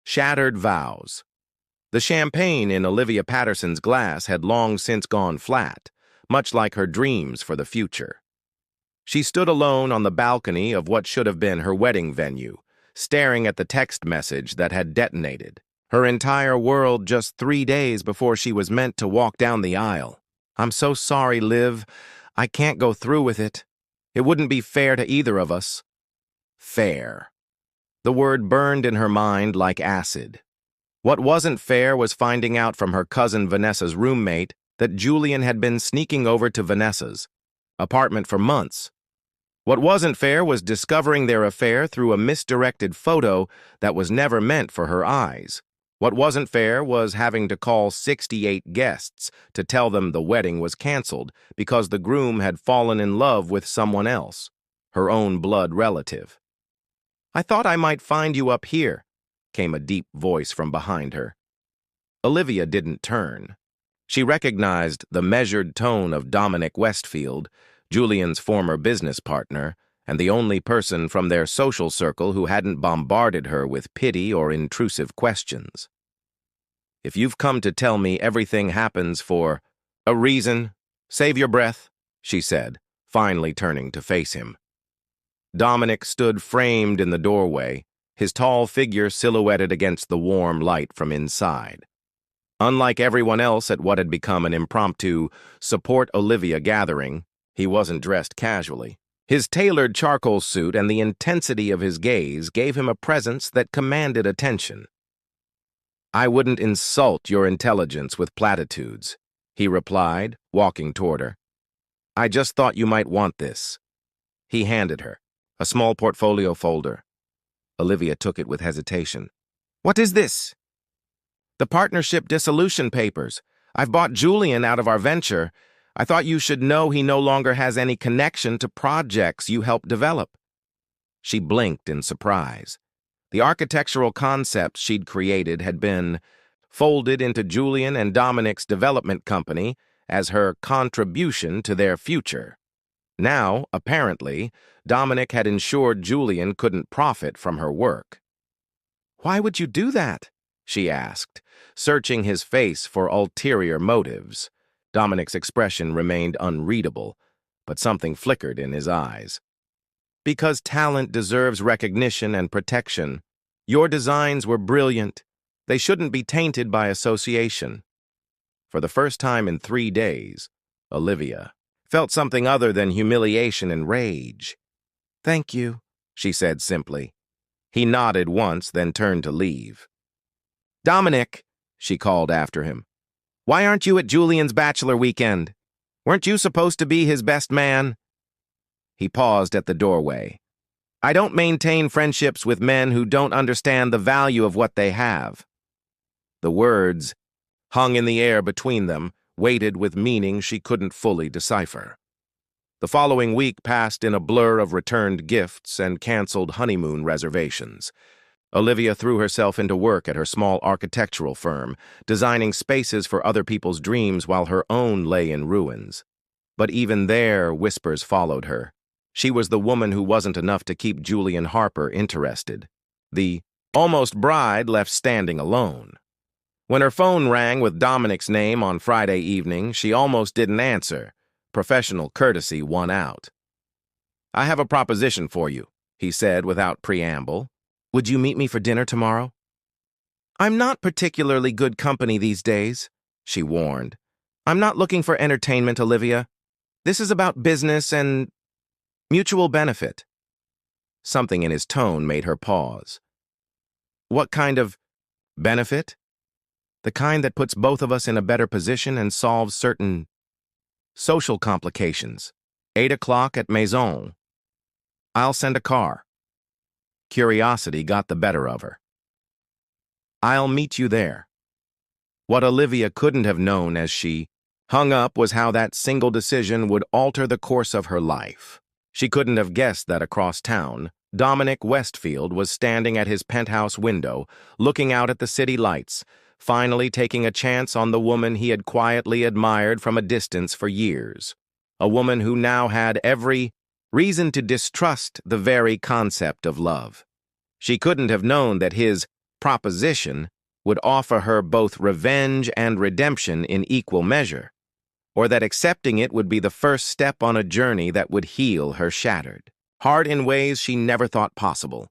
Shattered vows. The champagne in Olivia Patterson's glass had long since gone flat, much like her dreams for the future. She stood alone on the balcony of what should have been her wedding venue, staring at the text message that had detonated. Her entire world just 3 days before she was meant to walk down the aisle. "I'm so sorry, Liv. I can't go through with it. It wouldn't be fair to either of us." Fair. The word burned in her mind like acid. What wasn't fair was finding out from her cousin Vanessa's roommate that Julian had been sneaking over to Vanessa's apartment for months. What wasn't fair was discovering their affair through a misdirected photo that was never meant for her eyes. What wasn't fair was having to call 68 guests to tell them the wedding was canceled because the groom had fallen in love with someone else, her own blood relative. "I thought I might find you up here," came a deep voice from behind her. Olivia didn't turn. She recognized the measured tone of Dominic Westfield, Julian's former business partner, and the only person from their social circle who hadn't bombarded her with pity or intrusive questions. "If you've come to tell me everything happens for a reason, save your breath," she said, finally turning to face him. Dominic stood framed in the doorway, his tall figure silhouetted against the warm light from inside. Unlike everyone else at what had become an impromptu Support Olivia gathering, he wasn't dressed casually. His tailored charcoal suit and the intensity of his gaze gave him a presence that commanded attention. "I wouldn't insult your intelligence with platitudes," he replied, walking toward her. "I just thought you might want this." He handed her a small portfolio folder. Olivia took it with hesitation. "What is this?" "The partnership dissolution papers. I've bought Julian out of our venture. I thought you should know he no longer has any connection to projects you helped develop." She blinked in surprise. The architectural concepts she'd created had been folded into Julian and Dominic's development company as her contribution to their future. Now, apparently, Dominic had ensured Julian couldn't profit from her work. "Why would you do that?" she asked, searching his face for ulterior motives. Dominic's expression remained unreadable, but something flickered in his eyes. "Because talent deserves recognition and protection. Your designs were brilliant. They shouldn't be tainted by association." For the first time in 3 days, Olivia felt something other than humiliation and rage. "Thank you," she said simply. He nodded once, then turned to leave. "Dominic," she called after him, "why aren't you at Julian's bachelor weekend? Weren't you supposed to be his best man?" He paused at the doorway. "I don't maintain friendships with men who don't understand the value of what they have." The words hung in the air between them, weighted with meaning she couldn't fully decipher. The following week passed in a blur of returned gifts and canceled honeymoon reservations. Olivia threw herself into work at her small architectural firm, designing spaces for other people's dreams while her own lay in ruins. But even there, whispers followed her. She was the woman who wasn't enough to keep Julian Harper interested. The almost bride left standing alone. When her phone rang with Dominic's name on Friday evening, she almost didn't answer. Professional courtesy won out. "I have a proposition for you," he said without preamble. "Would you meet me for dinner tomorrow?" "I'm not particularly good company these days," she warned. "I'm not looking for entertainment, Olivia. This is about business and mutual benefit." Something in his tone made her pause. "What kind of benefit?" "The kind that puts both of us in a better position and solves certain social complications. 8 o'clock at Maison. I'll send a car." Curiosity got the better of her. "I'll meet you there." What Olivia couldn't have known as she hung up was how that single decision would alter the course of her life. She couldn't have guessed that across town, Dominic Westfield was standing at his penthouse window, looking out at the city lights, finally taking a chance on the woman he had quietly admired from a distance for years. A woman who now had every reason to distrust the very concept of love. She couldn't have known that his proposition would offer her both revenge and redemption in equal measure, or that accepting it would be the first step on a journey that would heal her shattered heart in ways she never thought possible.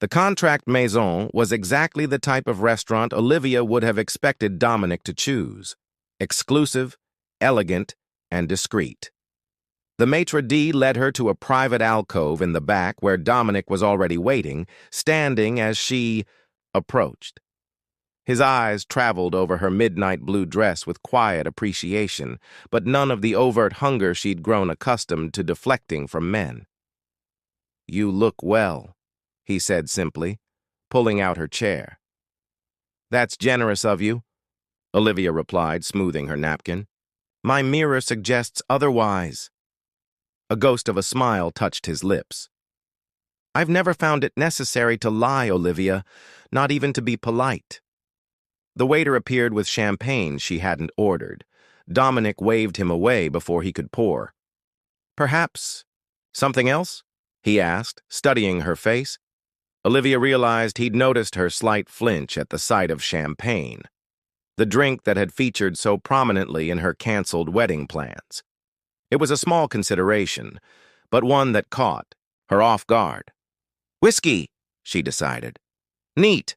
The Contract Maison was exactly the type of restaurant Olivia would have expected Dominic to choose: exclusive, elegant, and discreet. The maitre d' led her to a private alcove in the back where Dominic was already waiting, standing as she approached. His eyes traveled over her midnight blue dress with quiet appreciation, but none of the overt hunger she'd grown accustomed to deflecting from men. "You look well," he said simply, pulling out her chair. "That's generous of you," Olivia replied, smoothing her napkin. "My mirror suggests otherwise." A ghost of a smile touched his lips. "I've never found it necessary to lie, Olivia, not even to be polite." The waiter appeared with champagne she hadn't ordered. Dominic waved him away before he could pour. "Perhaps something else?" he asked, studying her face. Olivia realized he'd noticed her slight flinch at the sight of champagne, the drink that had featured so prominently in her canceled wedding plans. It was a small consideration, but one that caught her off guard. "Whiskey," she decided. "Neat."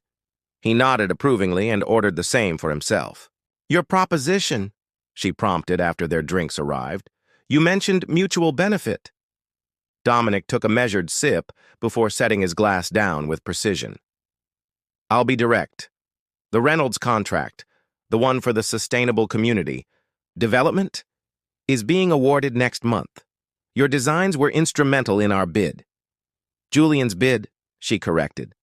He nodded approvingly and ordered the same for himself. "Your proposition," she prompted after their drinks arrived. "You mentioned mutual benefit." Dominic took a measured sip before setting his glass down with precision. "I'll be direct. The Reynolds contract, the one for the sustainable community development, is being awarded next month. Your designs were instrumental in our bid." "Julian's bid," she corrected.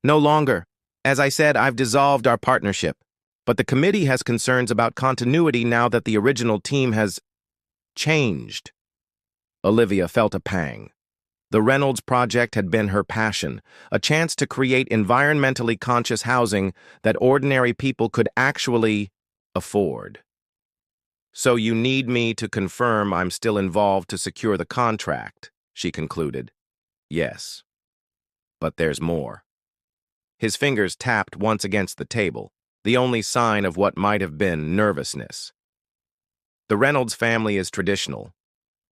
"No longer. As I said, I've dissolved our partnership, but the committee has concerns about continuity now that the original team has changed." Olivia felt a pang. The Reynolds project had been her passion, a chance to create environmentally conscious housing that ordinary people could actually afford. "So you need me to confirm I'm still involved to secure the contract," she concluded. "Yes. But there's more." His fingers tapped once against the table, the only sign of what might have been nervousness. "The Reynolds family is traditional.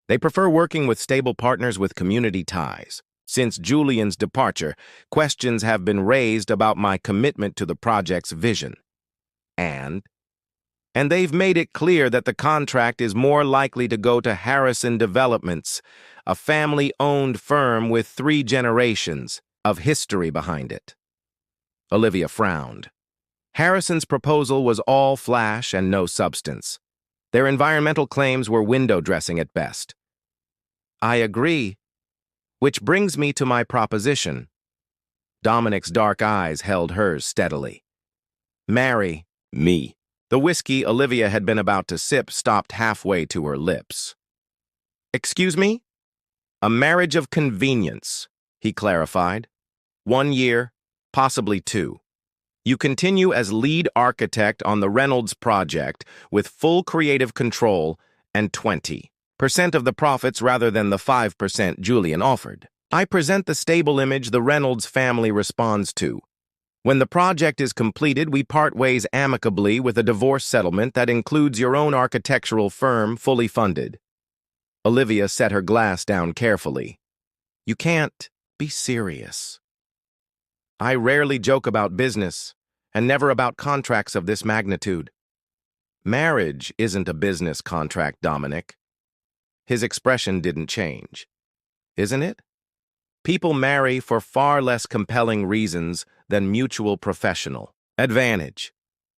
They prefer working with stable partners with community ties. Since Julian's departure, questions have been raised about my commitment to the project's vision. And they've made it clear that the contract is more likely to go to Harrison Developments, a family-owned firm with 3 generations of history behind it." Olivia frowned. Harrison's proposal was all flash and no substance. Their environmental claims were window dressing at best. "I agree. Which brings me to my proposition." Dominic's dark eyes held hers steadily. "Marry me." The whiskey Olivia had been about to sip stopped halfway to her lips. "Excuse me?" "A marriage of convenience," he clarified. 1 year, possibly 2. You continue as lead architect on the Reynolds project with full creative control and 20% of the profits rather than the 5% Julian offered. I present the stable image the Reynolds family responds to. When the project is completed, we part ways amicably with a divorce settlement that includes your own architectural firm fully funded. Olivia set her glass down carefully. "You can't be serious." "I rarely joke about business, and never about contracts of this magnitude." "Marriage isn't a business contract, Dominic." His expression didn't change. "Isn't it? People marry for far less compelling reasons than mutual professional advantage."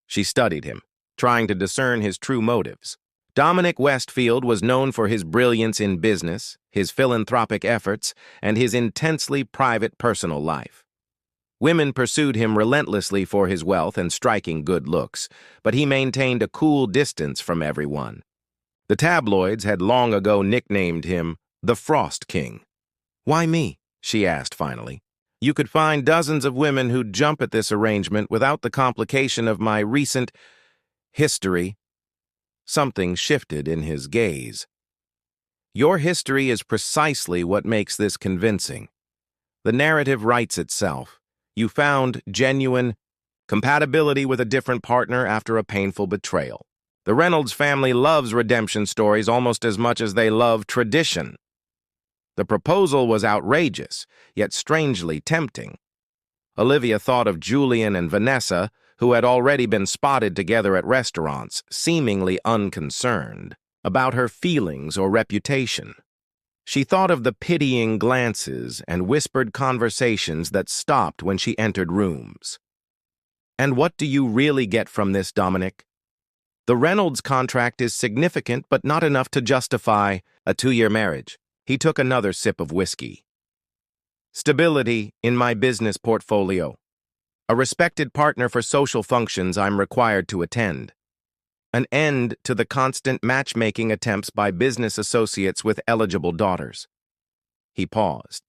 She studied him, trying to discern his true motives. Dominic Westfield was known for his brilliance in business, his philanthropic efforts, and his intensely private personal life. Women pursued him relentlessly for his wealth and striking good looks, but he maintained a cool distance from everyone. The tabloids had long ago nicknamed him the Frost King. "Why me?" she asked finally. "You could find dozens of women who'd jump at this arrangement without the complication of my recent history." Something shifted in his gaze. "Your history is precisely what makes this convincing. The narrative writes itself. You found genuine compatibility with a different partner after a painful betrayal. The Reynolds family loves redemption stories almost as much as they love tradition. The proposal was outrageous, yet strangely tempting. Olivia thought of Julian and Vanessa, who had already been spotted together at restaurants, seemingly unconcerned about her feelings or reputation. She thought of the pitying glances and whispered conversations that stopped when she entered rooms. And what do you really get from this, Dominic? The Reynolds contract is significant, but not enough to justify a 2-year marriage. He took another sip of whiskey. Stability in my business portfolio. A respected partner for social functions I'm required to attend. An end to the constant matchmaking attempts by business associates with eligible daughters. He paused.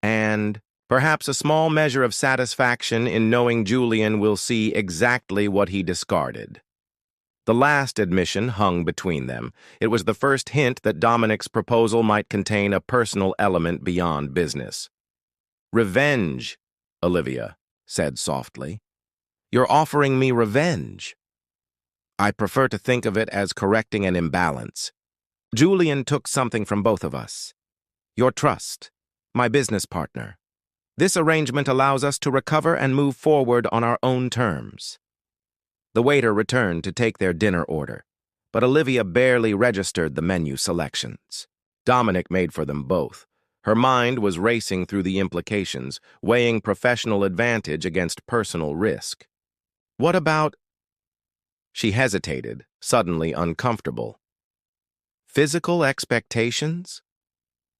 And perhaps a small measure of satisfaction in knowing Julian will see exactly what he discarded. The last admission hung between them. It was the first hint that Dominic's proposal might contain a personal element beyond business. Revenge, Olivia said softly. You're offering me revenge. I prefer to think of it as correcting an imbalance. Julian took something from both of us. Your trust, my business partner. This arrangement allows us to recover and move forward on our own terms. The waiter returned to take their dinner order, but Olivia barely registered the menu selections. Dominic made for them both. Her mind was racing through the implications, weighing professional advantage against personal risk. What about... She hesitated, suddenly uncomfortable. Physical expectations?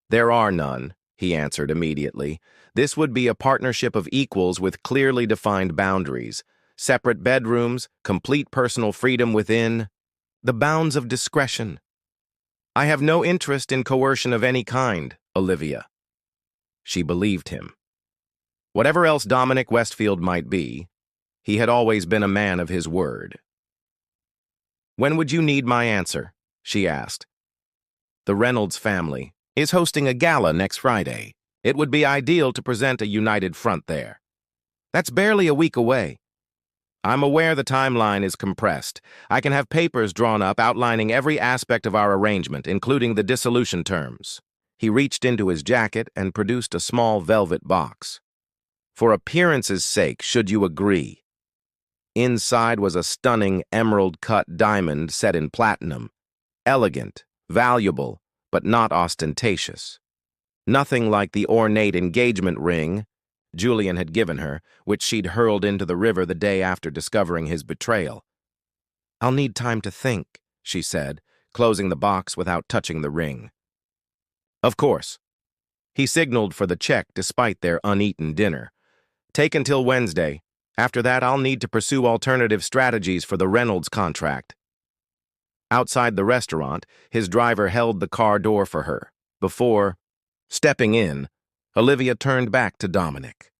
There are none, he answered immediately. This would be a partnership of equals with clearly defined boundaries. Separate bedrooms, complete personal freedom within the bounds of discretion. I have no interest in coercion of any kind, Olivia. She believed him. Whatever else Dominic Westfield might be, he had always been a man of his word. When would you need my answer? She asked. The Reynolds family is hosting a gala next Friday. It would be ideal to present a united front there. That's barely a week away. I'm aware the timeline is compressed. I can have papers drawn up outlining every aspect of our arrangement, including the dissolution terms. He reached into his jacket and produced a small velvet box. For appearance's sake, should you agree? Inside was a stunning emerald-cut diamond set in platinum. Elegant, valuable, but not ostentatious. Nothing like the ornate engagement ring Julian had given her, which she'd hurled into the river the day after discovering his betrayal. I'll need time to think, she said, closing the box without touching the ring. Of course. He signaled for the check despite their uneaten dinner. Take until Wednesday. After that, I'll need to pursue alternative strategies for the Reynolds contract. Outside the restaurant, his driver held the car door for her. Before stepping in, Olivia turned back to Dominic.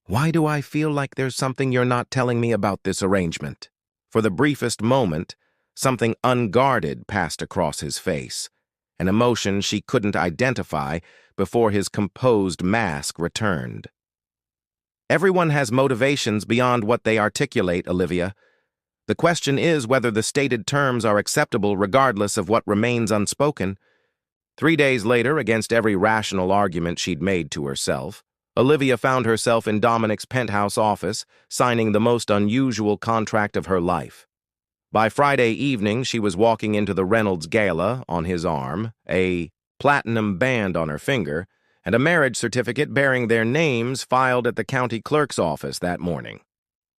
Why do I feel like there's something you're not telling me about this arrangement? For the briefest moment, something unguarded passed across his face, an emotion she couldn't identify before his composed mask returned. Everyone has motivations beyond what they articulate, Olivia. The question is whether the stated terms are acceptable regardless of what remains unspoken. 3 days later, against every rational argument she'd made to herself, Olivia found herself in Dominic's penthouse office, signing the most unusual contract of her life. By Friday evening, she was walking into the Reynolds gala on his arm, a platinum band on her finger, and a marriage certificate bearing their names filed at the county clerk's office that morning.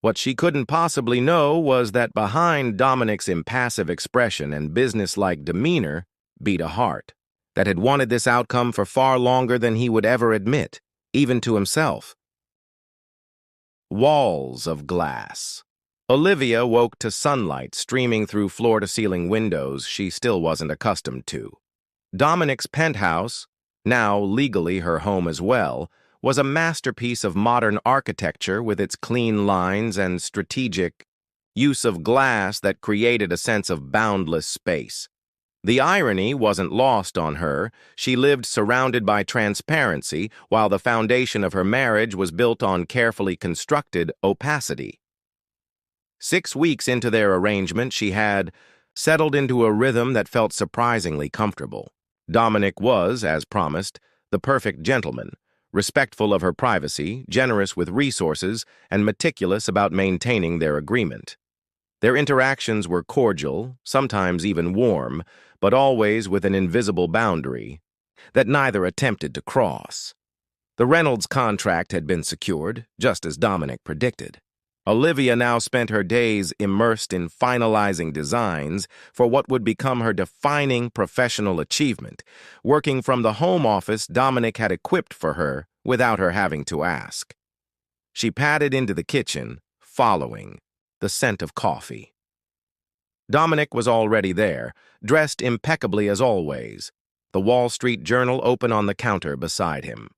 What she couldn't possibly know was that behind Dominic's impassive expression and businesslike demeanor beat a heart that had wanted this outcome for far longer than he would ever admit, even to himself. Walls of glass. Olivia woke to sunlight streaming through floor-to-ceiling windows she still wasn't accustomed to. Dominic's penthouse, now legally her home as well, was a masterpiece of modern architecture with its clean lines and strategic use of glass that created a sense of boundless space. The irony wasn't lost on her. She lived surrounded by transparency, while the foundation of her marriage was built on carefully constructed opacity. 6 weeks into their arrangement, she had settled into a rhythm that felt surprisingly comfortable. Dominic was, as promised, the perfect gentleman, respectful of her privacy, generous with resources, and meticulous about maintaining their agreement. Their interactions were cordial, sometimes even warm, but always with an invisible boundary that neither attempted to cross. The Reynolds contract had been secured, just as Dominic predicted. Olivia now spent her days immersed in finalizing designs for what would become her defining professional achievement, working from the home office Dominic had equipped for her without her having to ask. She padded into the kitchen, following the scent of coffee. Dominic was already there, dressed impeccably as always, the Wall Street Journal open on the counter beside him.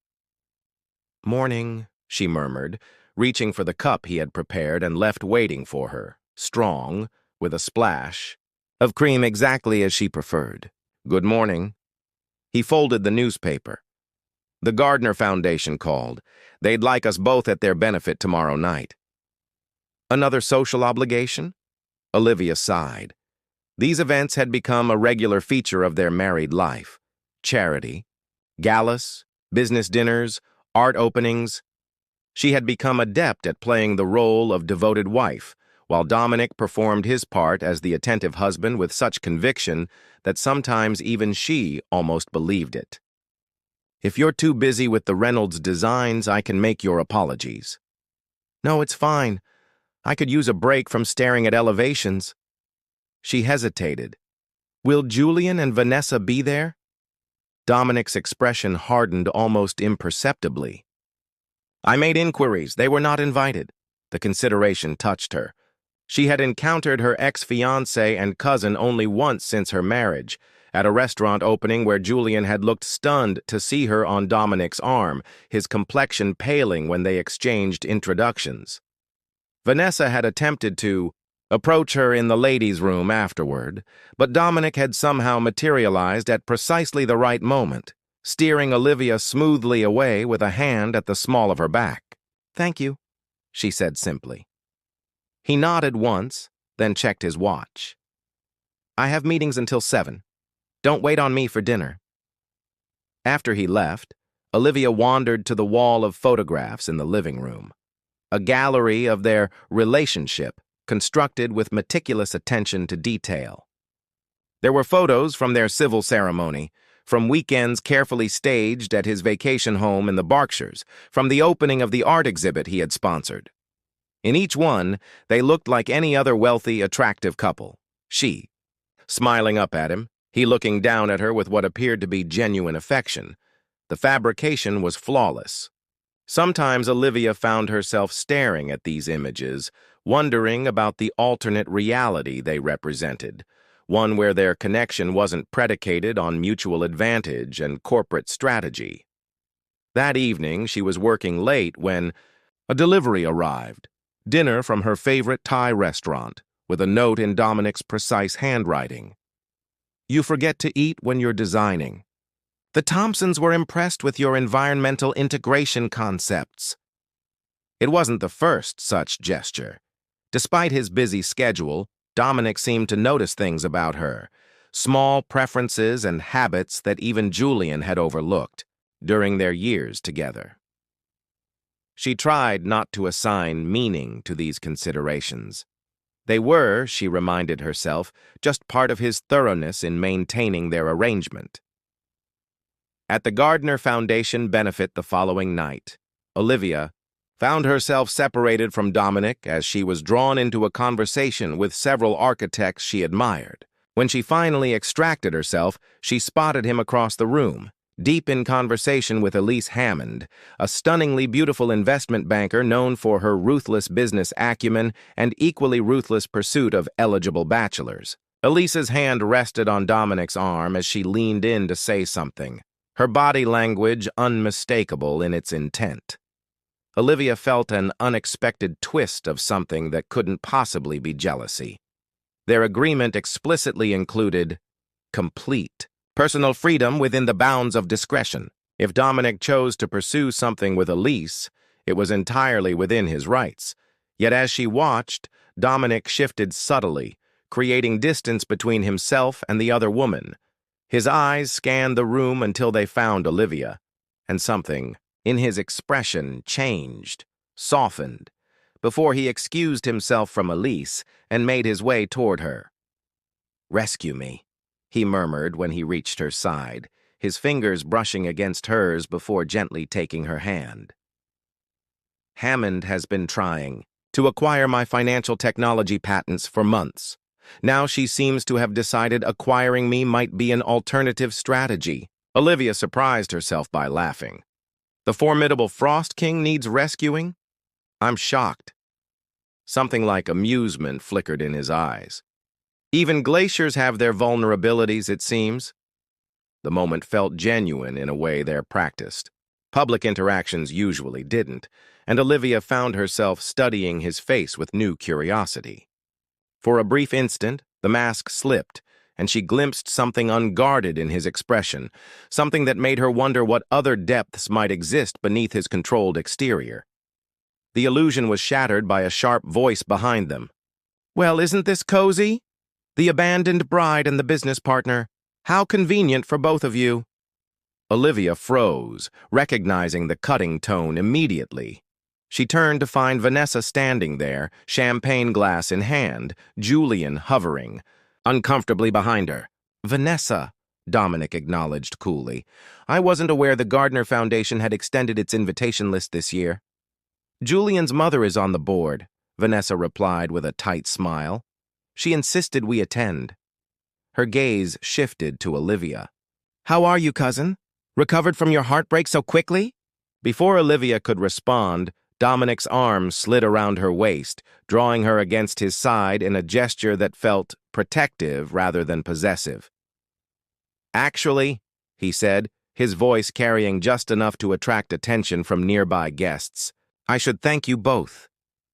"Morning," she murmured, reaching for the cup he had prepared and left waiting for her, strong, with a splash of cream exactly as she preferred. "Good morning." He folded the newspaper. "The Gardner Foundation called. They'd like us both at their benefit tomorrow night." "Another social obligation?" Olivia sighed. These events had become a regular feature of their married life. Charity, galas, business dinners, art openings. She had become adept at playing the role of devoted wife, while Dominic performed his part as the attentive husband with such conviction that sometimes even she almost believed it. "If you're too busy with the Reynolds designs, I can make your apologies." "No, it's fine. I could use a break from staring at elevations." She hesitated. "Will Julian and Vanessa be there?" Dominic's expression hardened almost imperceptibly. "I made inquiries. They were not invited." The consideration touched her. She had encountered her ex-fiancé and cousin only once since her marriage, at a restaurant opening where Julian had looked stunned to see her on Dominic's arm, his complexion paling when they exchanged introductions. Vanessa had attempted to approach her in the ladies' room afterward, but Dominic had somehow materialized at precisely the right moment, steering Olivia smoothly away with a hand at the small of her back. "Thank you," she said simply. He nodded once, then checked his watch. "I have meetings until 7. Don't wait on me for dinner." After he left, Olivia wandered to the wall of photographs in the living room, a gallery of their relationship constructed with meticulous attention to detail. There were photos from their civil ceremony, from weekends carefully staged at his vacation home in the Berkshires, from the opening of the art exhibit he had sponsored. In each one, they looked like any other wealthy, attractive couple. She, smiling up at him, he looking down at her with what appeared to be genuine affection. The fabrication was flawless. Sometimes Olivia found herself staring at these images, wondering about the alternate reality they represented, one where their connection wasn't predicated on mutual advantage and corporate strategy. That evening, she was working late when a delivery arrived, dinner from her favorite Thai restaurant, with a note in Dominic's precise handwriting. "You forget to eat when you're designing. The Thompsons were impressed with your environmental integration concepts." It wasn't the first such gesture. Despite his busy schedule, Dominic seemed to notice things about her, small preferences and habits that even Julian had overlooked during their years together. She tried not to assign meaning to these considerations. They were, she reminded herself, just part of his thoroughness in maintaining their arrangement. At the Gardner Foundation benefit the following night, Olivia found herself separated from Dominic as she was drawn into a conversation with several architects she admired. When she finally extracted herself, she spotted him across the room, deep in conversation with Elise Hammond, a stunningly beautiful investment banker known for her ruthless business acumen and equally ruthless pursuit of eligible bachelors. Elise's hand rested on Dominic's arm as she leaned in to say something, her body language unmistakable in its intent. Olivia felt an unexpected twist of something that couldn't possibly be jealousy. Their agreement explicitly included complete. Personal freedom within the bounds of discretion. If Dominic chose to pursue something with Elise, it was entirely within his rights. Yet as she watched, Dominic shifted subtly, creating distance between himself and the other woman. His eyes scanned the room until they found Olivia, and something in his expression changed, softened, before he excused himself from Elise and made his way toward her. "Rescue me," he murmured when he reached her side, his fingers brushing against hers before gently taking her hand. "Hammond has been trying to acquire my financial technology patents for months. Now she seems to have decided acquiring me might be an alternative strategy." Olivia surprised herself by laughing. "The formidable Frost King needs rescuing?" "I'm shocked." Something like amusement flickered in his eyes. "Even glaciers have their vulnerabilities, it seems." The moment felt genuine in a way they're practiced. Public interactions usually didn't, and Olivia found herself studying his face with new curiosity. For a brief instant, the mask slipped, and she glimpsed something unguarded in his expression, something that made her wonder what other depths might exist beneath his controlled exterior. The illusion was shattered by a sharp voice behind them. "Well, isn't this cozy? The abandoned bride and the business partner. How convenient for both of you." Olivia froze, recognizing the cutting tone immediately. She turned to find Vanessa standing there, champagne glass in hand, Julian hovering uncomfortably behind her. "Vanessa," Dominic acknowledged coolly. "I wasn't aware the Gardner Foundation had extended its invitation list this year." "Julian's mother is on the board," Vanessa replied with a tight smile. "She insisted we attend." Her gaze shifted to Olivia. "How are you, cousin? Recovered from your heartbreak so quickly?" Before Olivia could respond, Dominic's arm slid around her waist, drawing her against his side in a gesture that felt protective rather than possessive. "Actually," he said, his voice carrying just enough to attract attention from nearby guests, "I should thank you both.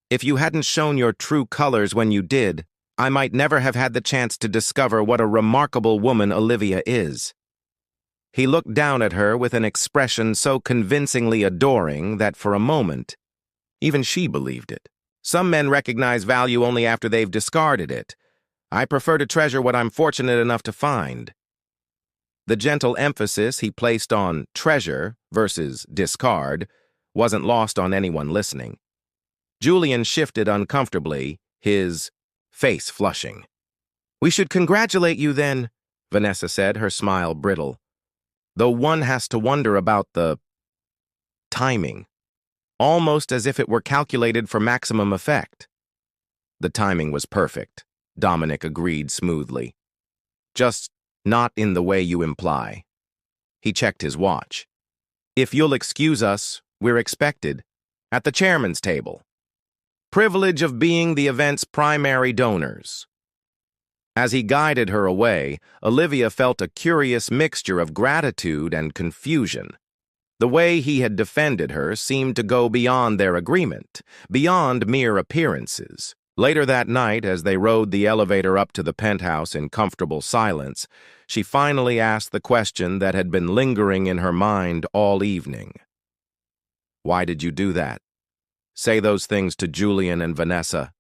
If you hadn't shown your true colors when you did, I might never have had the chance to discover what a remarkable woman Olivia is." He looked down at her with an expression so convincingly adoring that for a moment, even she believed it. "Some men recognize value only after they've discarded it. I prefer to treasure what I'm fortunate enough to find." The gentle emphasis he placed on treasure versus discard wasn't lost on anyone listening. Julian shifted uncomfortably, his face flushing. "We should congratulate you then," Vanessa said, her smile brittle. "Though one has to wonder about the timing, almost as if it were calculated for maximum effect." "The timing was perfect," Dominic agreed smoothly. "Just not in the way you imply." He checked his watch. "If you'll excuse us, we're expected at the chairman's table. Privilege of being the event's primary donors." As he guided her away, Olivia felt a curious mixture of gratitude and confusion. The way he had defended her seemed to go beyond their agreement, beyond mere appearances. Later that night, as they rode the elevator up to the penthouse in comfortable silence, she finally asked the question that had been lingering in her mind all evening. "Why did you do that? Say those things to Julian and Vanessa.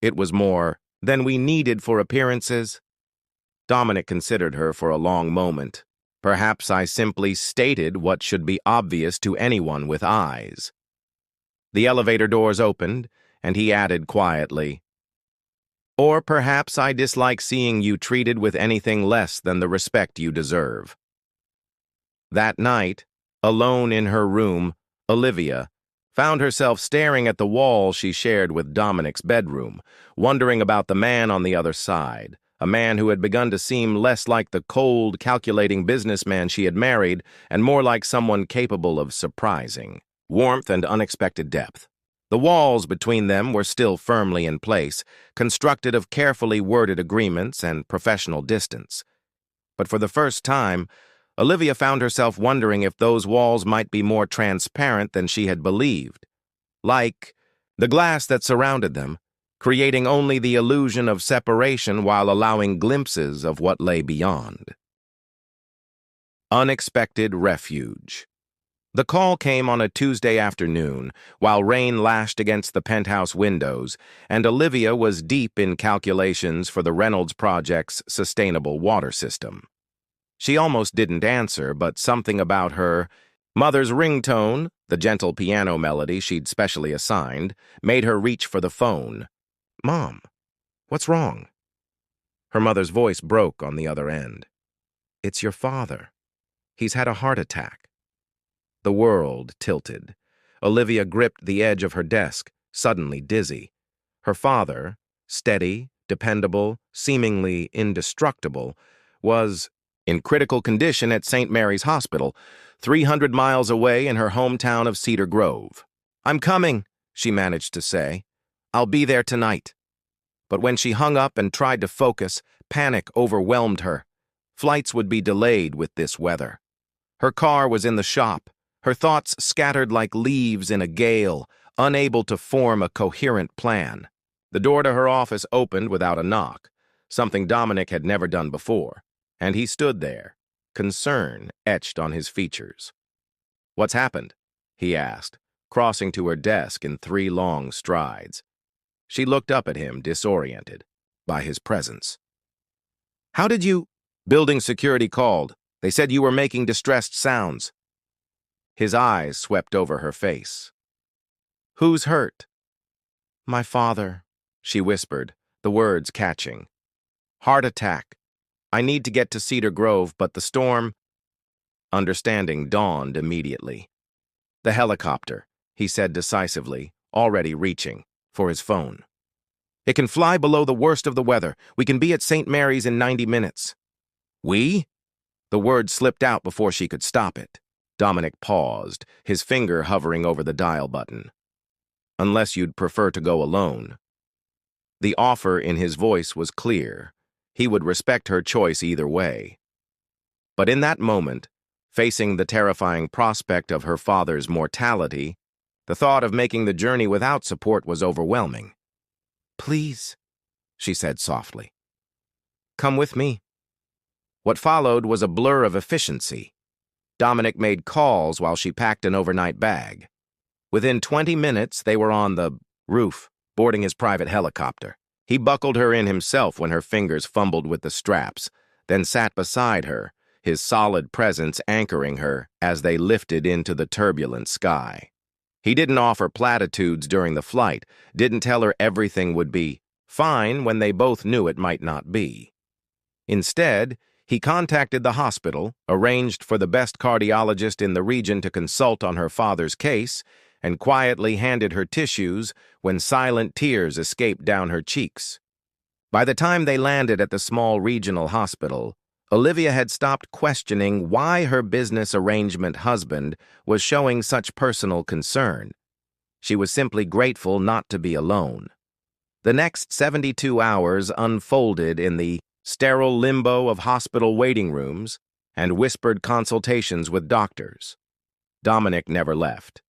It was more than we needed for appearances." Dominic considered her for a long moment. "Perhaps I simply stated what should be obvious to anyone with eyes." The elevator doors opened, and he added quietly, "Or perhaps I dislike seeing you treated with anything less than the respect you deserve." That night, alone in her room, Olivia found herself staring at the wall she shared with Dominic's bedroom, wondering about the man on the other side, a man who had begun to seem less like the cold, calculating businessman she had married and more like someone capable of surprising warmth and unexpected depth. The walls between them were still firmly in place, constructed of carefully worded agreements and professional distance. But for the first time, Olivia found herself wondering if those walls might be more transparent than she had believed. Like the glass that surrounded them, creating only the illusion of separation while allowing glimpses of what lay beyond. Unexpected refuge. The call came on a Tuesday afternoon, while rain lashed against the penthouse windows, and Olivia was deep in calculations for the Reynolds Project's sustainable water system. She almost didn't answer, but something about her mother's ringtone, the gentle piano melody she'd specially assigned, made her reach for the phone. "Mom, what's wrong?" Her mother's voice broke on the other end. "It's your father. He's had a heart attack." The world tilted. Olivia gripped the edge of her desk, suddenly dizzy. Her father, steady, dependable, seemingly indestructible, was in critical condition at St. Mary's Hospital, 300 miles away in her hometown of Cedar Grove. "I'm coming," she managed to say. "I'll be there tonight." But when she hung up and tried to focus, panic overwhelmed her. Flights would be delayed with this weather. Her car was in the shop, her thoughts scattered like leaves in a gale, unable to form a coherent plan. The door to her office opened without a knock, something Dominic had never done before, and he stood there, concern etched on his features. "What's happened?" he asked, crossing to her desk in 3 long strides. She looked up at him, disoriented by his presence. "How did you—" "Building security called. They said you were making distressed sounds." His eyes swept over her face. "Who's hurt?" "My father," she whispered, the words catching. "Heart attack. I need to get to Cedar Grove, but the storm—" Understanding dawned immediately. "The helicopter," he said decisively, already reaching for his phone. "It can fly below the worst of the weather. We can be at St. Mary's in 90 minutes. "We?" The word slipped out before she could stop it. Dominic paused, his finger hovering over the dial button. "Unless you'd prefer to go alone." The offer in his voice was clear. He would respect her choice either way. But in that moment, facing the terrifying prospect of her father's mortality, the thought of making the journey without support was overwhelming. "Please," she said softly. "Come with me." What followed was a blur of efficiency. Dominic made calls while she packed an overnight bag. Within 20 minutes, they were on the roof, boarding his private helicopter. He buckled her in himself when her fingers fumbled with the straps, then sat beside her, his solid presence anchoring her as they lifted into the turbulent sky. He didn't offer platitudes during the flight, didn't tell her everything would be fine when they both knew it might not be. Instead, he contacted the hospital, arranged for the best cardiologist in the region to consult on her father's case, and quietly handed her tissues when silent tears escaped down her cheeks. By the time they landed at the small regional hospital, Olivia had stopped questioning why her business arrangement husband was showing such personal concern. She was simply grateful not to be alone. The next 72 hours unfolded in the sterile limbo of hospital waiting rooms and whispered consultations with doctors. Dominic never left.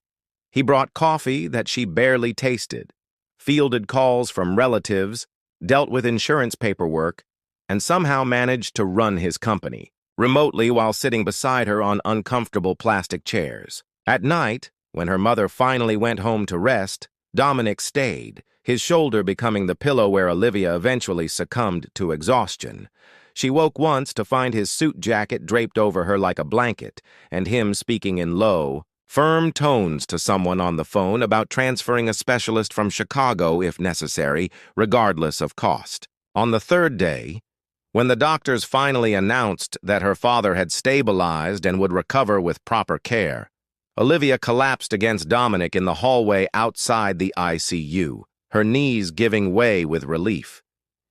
He brought coffee that she barely tasted, fielded calls from relatives, dealt with insurance paperwork, and somehow managed to run his company, remotely while sitting beside her on uncomfortable plastic chairs. At night, when her mother finally went home to rest, Dominic stayed, his shoulder becoming the pillow where Olivia eventually succumbed to exhaustion. She woke once to find his suit jacket draped over her like a blanket, and him speaking in low, firm tones to someone on the phone about transferring a specialist from Chicago if necessary, regardless of cost. On the 3rd day, when the doctors finally announced that her father had stabilized and would recover with proper care, Olivia collapsed against Dominic in the hallway outside the ICU, her knees giving way with relief.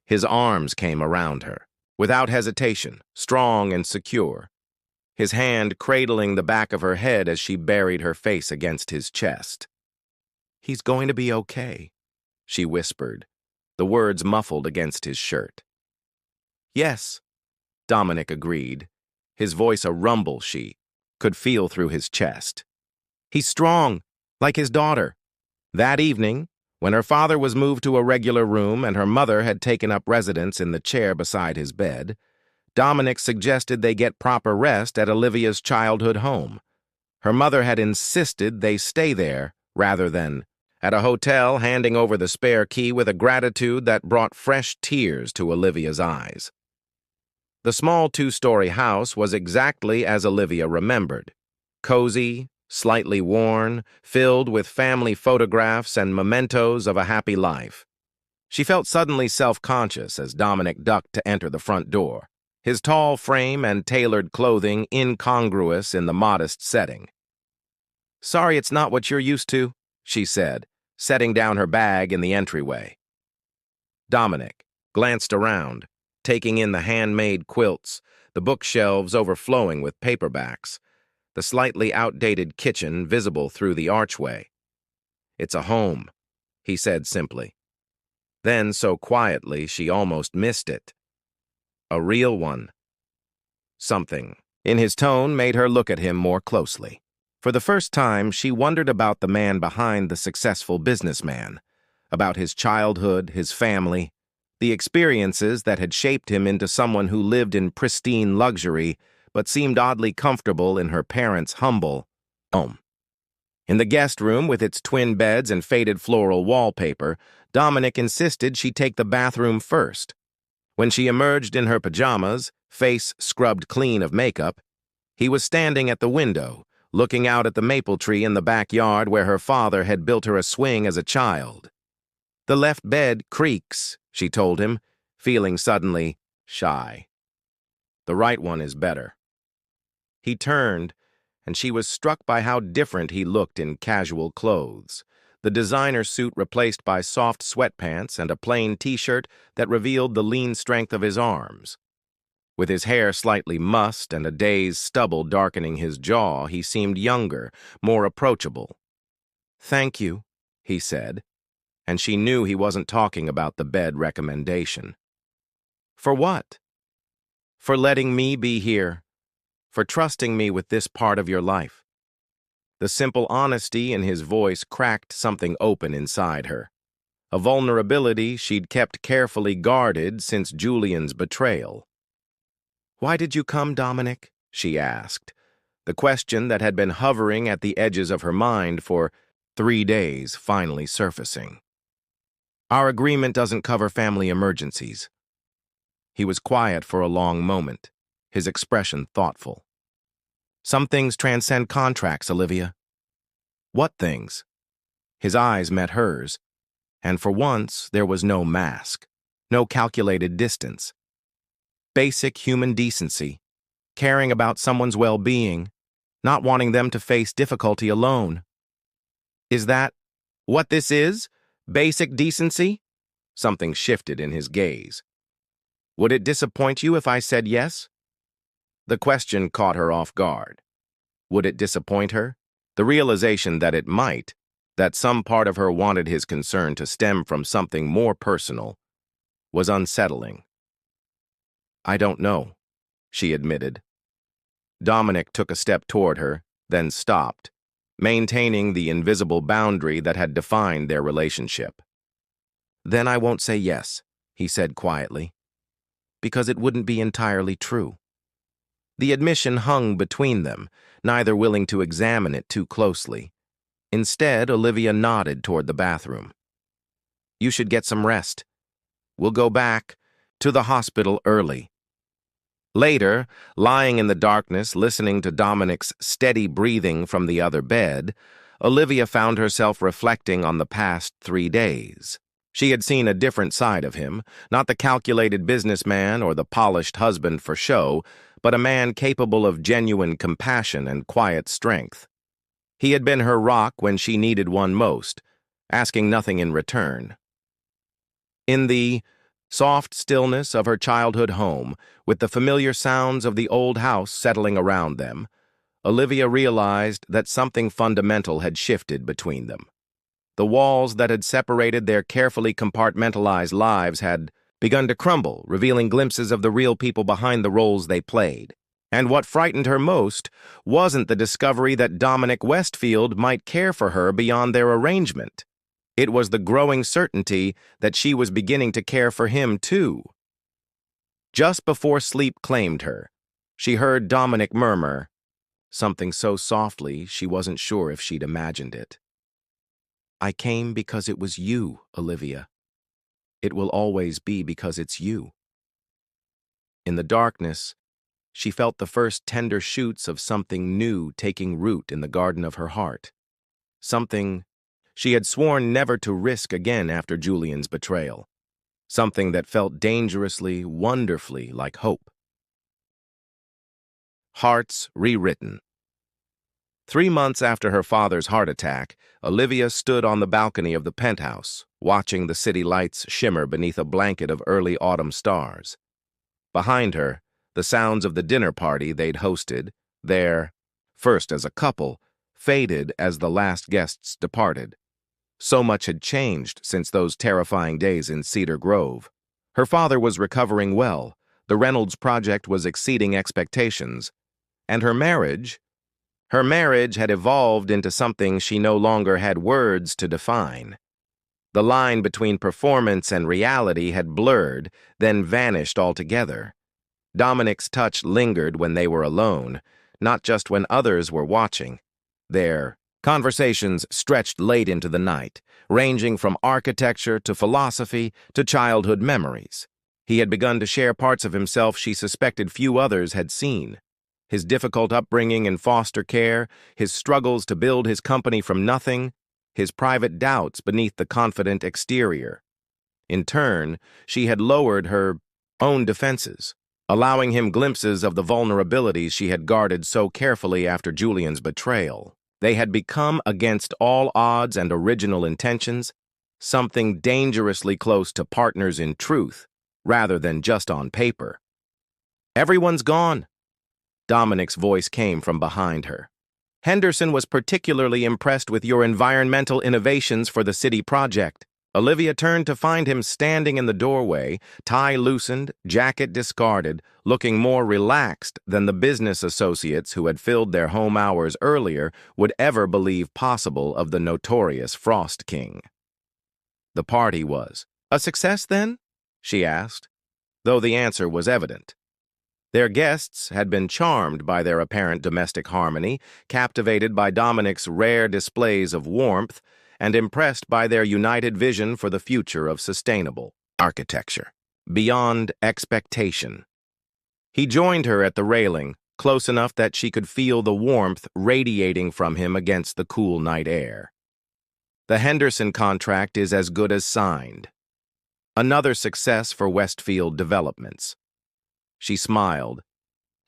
His arms came around her, without hesitation, strong and secure, his hand cradling the back of her head as she buried her face against his chest. "He's going to be okay," she whispered, the words muffled against his shirt. "Yes," Dominic agreed, his voice a rumble she could feel through his chest. "He's strong, like his daughter." That evening, When her father was moved to a regular room and her mother had taken up residence in the chair beside his bed, Dominic suggested they get proper rest at Olivia's childhood home. Her mother had insisted they stay there rather than at a hotel, handing over the spare key with a gratitude that brought fresh tears to Olivia's eyes. The small two-story house was exactly as Olivia remembered. Cozy, slightly worn, filled with family photographs and mementos of a happy life. She felt suddenly self-conscious as Dominic ducked to enter the front door, his tall frame and tailored clothing incongruous in the modest setting. "Sorry it's not what you're used to," she said, setting down her bag in the entryway. Dominic glanced around, taking in the handmade quilts, the bookshelves overflowing with paperbacks, the slightly outdated kitchen visible through the archway. "It's a home," he said simply. Then, so quietly, she almost missed it. "A real one." Something in his tone made her look at him more closely. For the first time, she wondered about the man behind the successful businessman, about his childhood, his family, the experiences that had shaped him into someone who lived in pristine luxury but seemed oddly comfortable in her parents' humble home. In the guest room with its twin beds and faded floral wallpaper, Dominic insisted she take the bathroom first. When she emerged in her pajamas, face scrubbed clean of makeup, he was standing at the window, looking out at the maple tree in the backyard where her father had built her a swing as a child. "The left bed creaks," she told him, feeling suddenly shy. "The right one is better." He turned, and she was struck by how different he looked in casual clothes, the designer suit replaced by soft sweatpants and a plain t-shirt that revealed the lean strength of his arms. With his hair slightly mussed and a day's stubble darkening his jaw, he seemed younger, more approachable. "Thank you," he said, and she knew he wasn't talking about the bed recommendation. "For what?" "For letting me be here, for trusting me with this part of your life." The simple honesty in his voice cracked something open inside her, a vulnerability she'd kept carefully guarded since Julian's betrayal. "Why did you come, Dominic?" she asked, the question that had been hovering at the edges of her mind for 3 days finally surfacing. "Our agreement doesn't cover family emergencies." He was quiet for a long moment, his expression thoughtful. "Some things transcend contracts, Olivia." "What things?" His eyes met hers, and for once there was no mask, no calculated distance. Basic human decency, caring about someone's well-being, not wanting them to face difficulty alone. "Is that what this is? Basic decency?" Something shifted in his gaze. "Would it disappoint you if I said yes?" The question caught her off guard. Would it disappoint her? The realization that it might, that some part of her wanted his concern to stem from something more personal, was unsettling. "I don't know," she admitted. Dominic took a step toward her, then stopped, maintaining the invisible boundary that had defined their relationship. "Then I won't say yes," he said quietly, "because it wouldn't be entirely true." The admission hung between them, neither willing to examine it too closely. Instead, Olivia nodded toward the bathroom. "You should get some rest. We'll go back to the hospital early." Later, lying in the darkness, listening to Dominic's steady breathing from the other bed, Olivia found herself reflecting on the past 3 days. She had seen a different side of him, not the calculated businessman or the polished husband for show, but a man capable of genuine compassion and quiet strength. He had been her rock when she needed one most, asking nothing in return. In the soft stillness of her childhood home, with the familiar sounds of the old house settling around them, Olivia realized that something fundamental had shifted between them. The walls that had separated their carefully compartmentalized lives had begun to crumble, revealing glimpses of the real people behind the roles they played. And what frightened her most wasn't the discovery that Dominic Westfield might care for her beyond their arrangement. It was the growing certainty that she was beginning to care for him, too. Just before sleep claimed her, she heard Dominic murmur, something so softly she wasn't sure if she'd imagined it. "I came because it was you, Olivia. It will always be because it's you." In the darkness, she felt the first tender shoots of something new taking root in the garden of her heart. Something she had sworn never to risk again after Julian's betrayal. Something that felt dangerously, wonderfully like hope. Hearts Rewritten. 3 months after her father's heart attack, Olivia stood on the balcony of the penthouse, watching the city lights shimmer beneath a blanket of early autumn stars. Behind her, the sounds of the dinner party they'd hosted, there, first as a couple, faded as the last guests departed. So much had changed since those terrifying days in Cedar Grove. Her father was recovering well, the Reynolds project was exceeding expectations, and her marriage had evolved into something she no longer had words to define. The line between performance and reality had blurred, then vanished altogether. Dominic's touch lingered when they were alone, not just when others were watching. Their conversations stretched late into the night, ranging from architecture to philosophy to childhood memories. He had begun to share parts of himself she suspected few others had seen. His difficult upbringing in foster care, his struggles to build his company from nothing, his private doubts beneath the confident exterior. In turn, she had lowered her own defenses, allowing him glimpses of the vulnerabilities she had guarded so carefully after Julian's betrayal. They had become, against all odds and original intentions, something dangerously close to partners in truth, rather than just on paper. "Everyone's gone." Dominic's voice came from behind her. "Henderson was particularly impressed with your environmental innovations for the city project." Olivia turned to find him standing in the doorway, tie loosened, jacket discarded, looking more relaxed than the business associates who had filled their home hours earlier would ever believe possible of the notorious Frost King. "The party was a success, then?" she asked, though the answer was evident. Their guests had been charmed by their apparent domestic harmony, captivated by Dominic's rare displays of warmth, and impressed by their united vision for the future of sustainable architecture, beyond expectation. He joined her at the railing, close enough that she could feel the warmth radiating from him against the cool night air. "The Henderson contract is as good as signed. Another success for Westfield Developments." She smiled,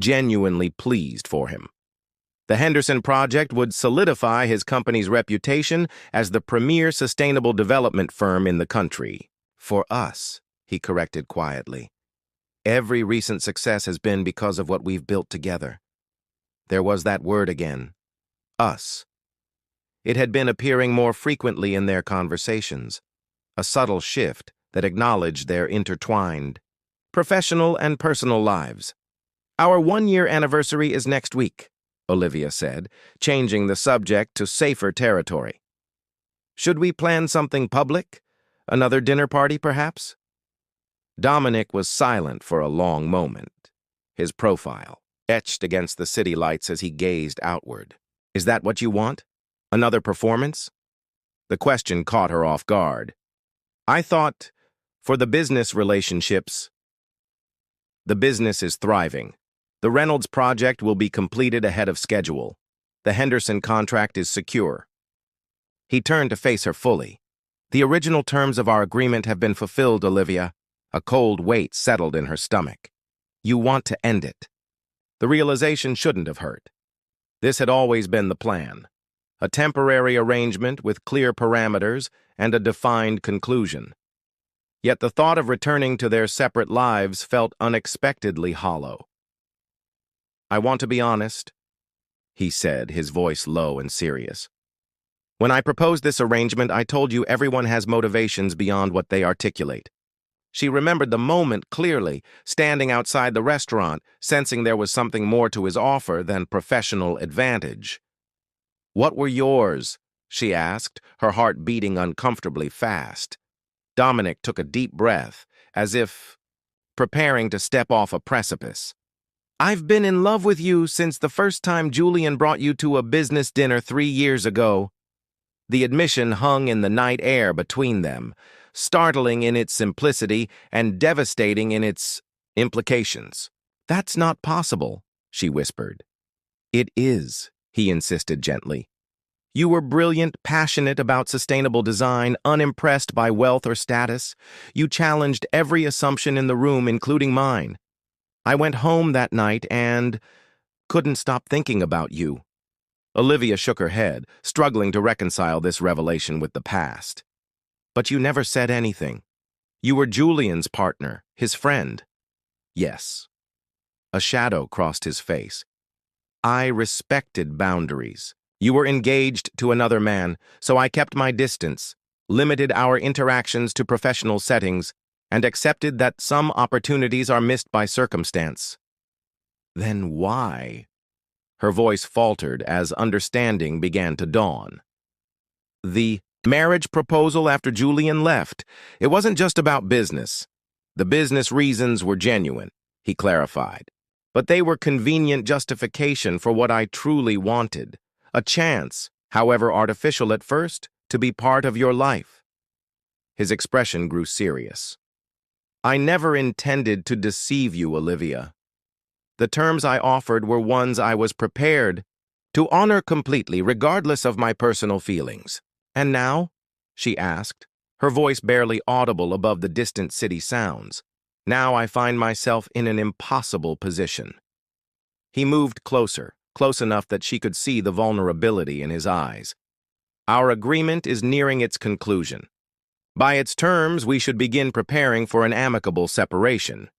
genuinely pleased for him. The Henderson project would solidify his company's reputation as the premier sustainable development firm in the country. "For us," he corrected quietly. "Every recent success has been because of what we've built together." There was that word again, us. It had been appearing more frequently in their conversations, a subtle shift that acknowledged their intertwined professional and personal lives. "Our 1-year anniversary is next week," Olivia said, changing the subject to safer territory. "Should we plan something public? Another dinner party, perhaps?" Dominic was silent for a long moment, his profile etched against the city lights as he gazed outward. "Is that what you want? Another performance?" The question caught her off guard. "I thought, for the business relationships..." "The business is thriving. The Reynolds project will be completed ahead of schedule. The Henderson contract is secure." He turned to face her fully. "The original terms of our agreement have been fulfilled, Olivia." A cold weight settled in her stomach. "You want to end it." The realization shouldn't have hurt. This had always been the plan. A temporary arrangement with clear parameters and a defined conclusion. Yet the thought of returning to their separate lives felt unexpectedly hollow. "I want to be honest," he said, his voice low and serious. "When I proposed this arrangement, I told you everyone has motivations beyond what they articulate." She remembered the moment clearly, standing outside the restaurant, sensing there was something more to his offer than professional advantage. "What were yours?" she asked, her heart beating uncomfortably fast. Dominic took a deep breath, as if preparing to step off a precipice. I've been in love with you since the first time Julian brought you to a business dinner 3 years ago. The admission hung in the night air between them, startling in its simplicity and devastating in its implications. That's not possible, she whispered. It is, he insisted gently. You were brilliant, passionate about sustainable design, unimpressed by wealth or status. You challenged every assumption in the room, including mine. I went home that night and couldn't stop thinking about you. Olivia shook her head, struggling to reconcile this revelation with the past. But you never said anything. You were Julian's partner, his friend. Yes. A shadow crossed his face. I respected boundaries. You were engaged to another man, so I kept my distance, limited our interactions to professional settings, and accepted that some opportunities are missed by circumstance. Then why? Her voice faltered as understanding began to dawn. The marriage proposal after Julian left, it wasn't just about business. The business reasons were genuine, he clarified. But they were convenient justification for what I truly wanted. A chance, however artificial at first, to be part of your life. His expression grew serious. I never intended to deceive you, Olivia. The terms I offered were ones I was prepared to honor completely, regardless of my personal feelings. And now? She asked, her voice barely audible above the distant city sounds. Now I find myself in an impossible position. He moved closer, close enough that she could see the vulnerability in his eyes. Our agreement is nearing its conclusion. By its terms, we should begin preparing for an amicable separation.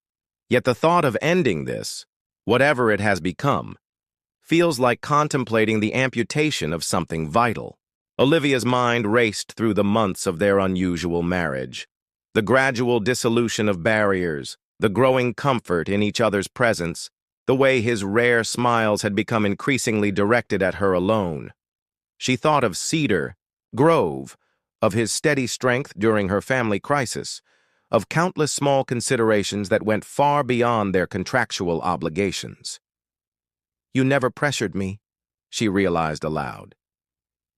Yet the thought of ending this, whatever it has become, feels like contemplating the amputation of something vital. Olivia's mind raced through the months of their unusual marriage. The gradual dissolution of barriers, the growing comfort in each other's presence, the way his rare smiles had become increasingly directed at her alone. She thought of Cedar, Grove, of his steady strength during her family crisis, of countless small considerations that went far beyond their contractual obligations. You never pressured me, she realized aloud.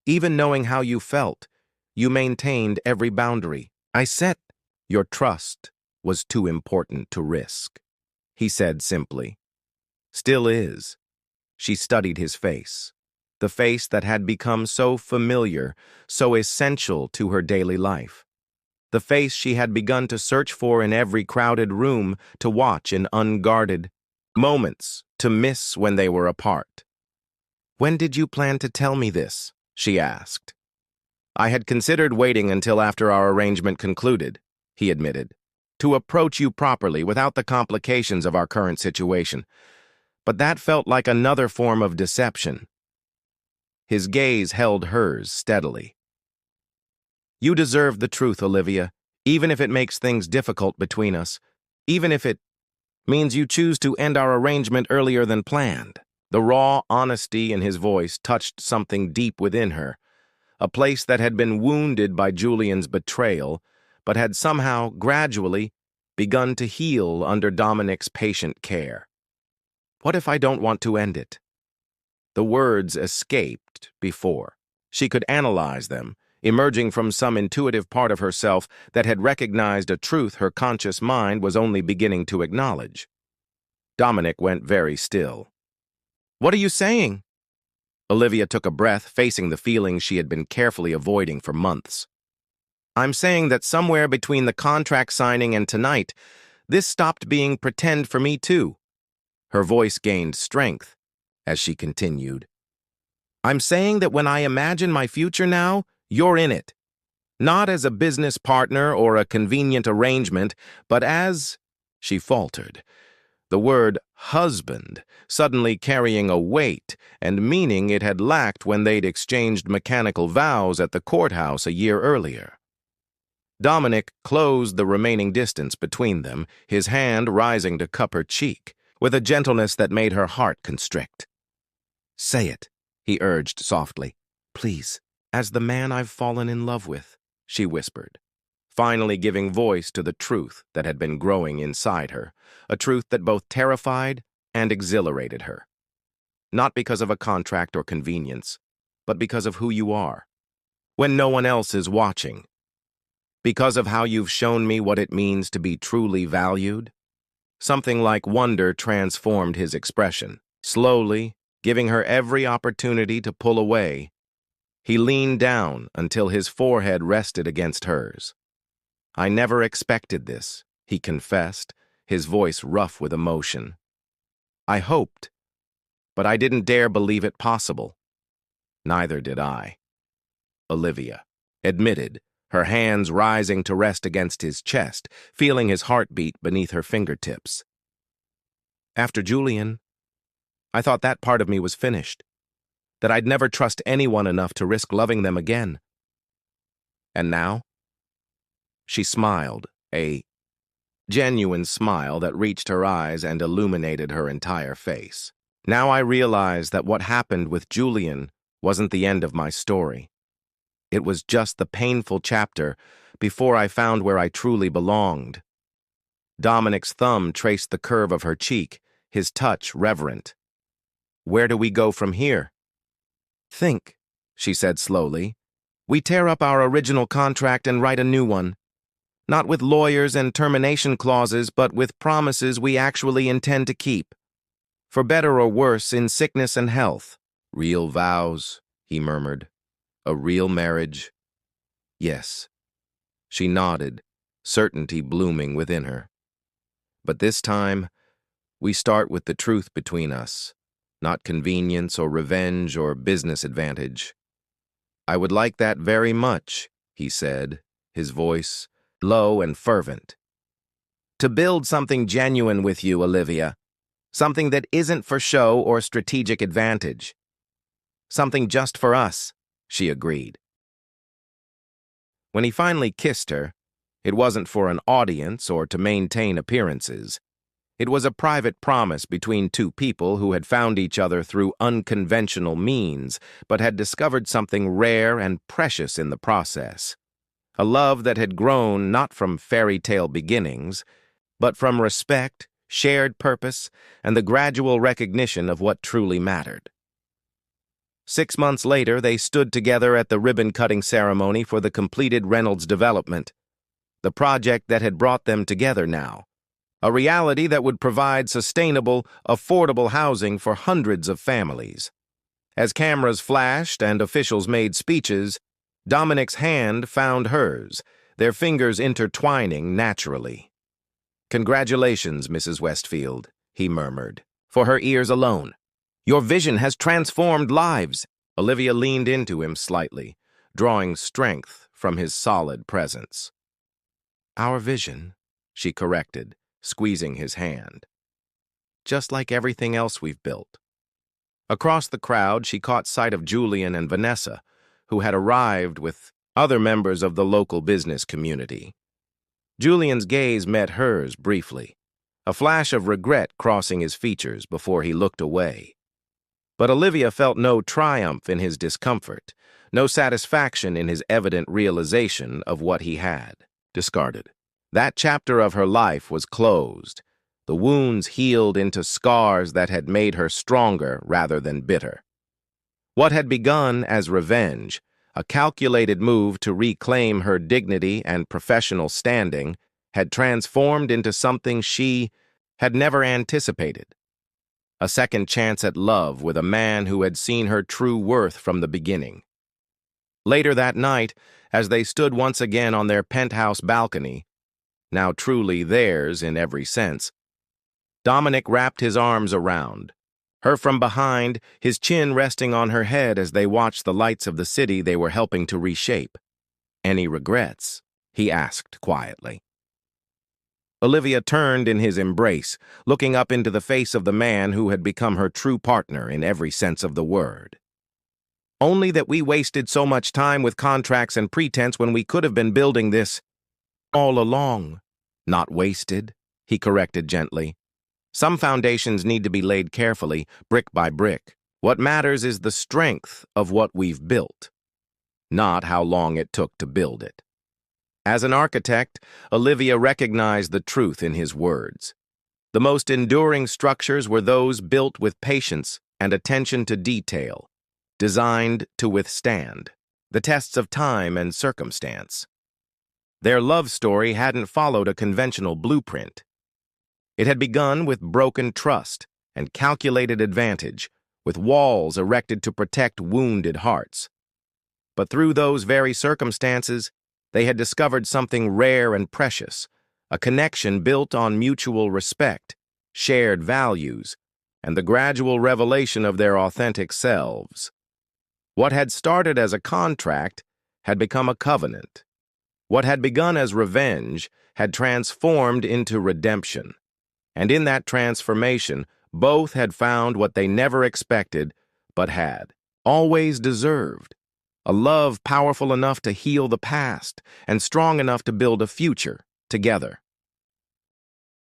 Even knowing how you felt, you maintained every boundary. I set your trust was too important to risk, he said simply. Still is. She studied his face, the face that had become so familiar, so essential to her daily life. The face she had begun to search for in every crowded room, to watch in unguarded moments, to miss when they were apart. When did you plan to tell me this? She asked. I had considered waiting until after our arrangement concluded, he admitted, to approach you properly without the complications of our current situation. But that felt like another form of deception. His gaze held hers steadily. You deserve the truth, Olivia, even if it makes things difficult between us, even if it means you choose to end our arrangement earlier than planned. The raw honesty in his voice touched something deep within her, a place that had been wounded by Julian's betrayal, but had somehow, gradually, begun to heal under Dominic's patient care. What if I don't want to end it? The words escaped before. She could analyze them, emerging from some intuitive part of herself that had recognized a truth her conscious mind was only beginning to acknowledge. Dominic went very still. What are you saying? Olivia took a breath, facing the feelings she had been carefully avoiding for months. I'm saying that somewhere between the contract signing and tonight, this stopped being pretend for me too. Her voice gained strength as she continued. I'm saying that when I imagine my future now, you're in it. Not as a business partner or a convenient arrangement, but as, she faltered, the word husband suddenly carrying a weight and meaning it had lacked when they'd exchanged mechanical vows at the courthouse a year earlier. Dominic closed the remaining distance between them, his hand rising to cup her cheek, with a gentleness that made her heart constrict. Say it, he urged softly. Please. As the man I've fallen in love with, she whispered, finally giving voice to the truth that had been growing inside her, a truth that both terrified and exhilarated her. Not because of a contract or convenience, but because of who you are, when no one else is watching. Because of how you've shown me what it means to be truly valued. Something like wonder transformed his expression. Slowly, giving her every opportunity to pull away, he leaned down until his forehead rested against hers. I never expected this, he confessed, his voice rough with emotion. I hoped, but I didn't dare believe it possible. Neither did I. Olivia admitted, her hands rising to rest against his chest, feeling his heartbeat beneath her fingertips. After Julian, I thought that part of me was finished, that I'd never trust anyone enough to risk loving them again. And now? She smiled, a genuine smile that reached her eyes and illuminated her entire face. Now I realize that what happened with Julian wasn't the end of my story. It was just the painful chapter before I found where I truly belonged. Dominic's thumb traced the curve of her cheek, his touch reverent. Where do we go from here? Think, she said slowly. We tear up our original contract and write a new one. Not with lawyers and termination clauses, but with promises we actually intend to keep. For better or worse, in sickness and health. Real vows, he murmured. A real marriage? Yes. She nodded, certainty blooming within her. But this time, we start with the truth between us, not convenience or revenge or business advantage. I would like that very much, he said, his voice low and fervent. To build something genuine with you, Olivia. Something that isn't for show or strategic advantage. Something just for us. She agreed. When he finally kissed her, it wasn't for an audience or to maintain appearances. It was a private promise between two people who had found each other through unconventional means, but had discovered something rare and precious in the process. A love that had grown not from fairy tale beginnings, but from respect, shared purpose, and the gradual recognition of what truly mattered. 6 months later, they stood together at the ribbon-cutting ceremony for the completed Reynolds development, the project that had brought them together now, a reality that would provide sustainable, affordable housing for hundreds of families. As cameras flashed and officials made speeches, Dominic's hand found hers, their fingers intertwining naturally. Congratulations, Mrs. Westfield, he murmured, for her ears alone. Your vision has transformed lives. Olivia leaned into him slightly, drawing strength from his solid presence. Our vision, she corrected, squeezing his hand. Just like everything else we've built. Across the crowd, she caught sight of Julian and Vanessa, who had arrived with other members of the local business community. Julian's gaze met hers briefly, a flash of regret crossing his features before he looked away. But Olivia felt no triumph in his discomfort, no satisfaction in his evident realization of what he had discarded. That chapter of her life was closed, the wounds healed into scars that had made her stronger rather than bitter. What had begun as revenge, a calculated move to reclaim her dignity and professional standing, had transformed into something she had never anticipated. A second chance at love with a man who had seen her true worth from the beginning. Later that night, as they stood once again on their penthouse balcony, now truly theirs in every sense, Dominic wrapped his arms around her from behind, his chin resting on her head as they watched the lights of the city they were helping to reshape. Any regrets? He asked quietly. Olivia turned in his embrace, looking up into the face of the man who had become her true partner in every sense of the word. Only that we wasted so much time with contracts and pretense when we could have been building this all along. Not wasted, he corrected gently. Some foundations need to be laid carefully, brick by brick. What matters is the strength of what we've built. not how long it took to build it. As an architect, Olivia recognized the truth in his words. The most enduring structures were those built with patience and attention to detail, designed to withstand the tests of time and circumstance. Their love story hadn't followed a conventional blueprint. It had begun with broken trust and calculated advantage, with walls erected to protect wounded hearts. But through those very circumstances, they had discovered something rare and precious, a connection built on mutual respect, shared values, and the gradual revelation of their authentic selves. What had started as a contract had become a covenant. What had begun as revenge had transformed into redemption. And in that transformation, both had found what they never expected, but had always deserved: a love powerful enough to heal the past and strong enough to build a future together.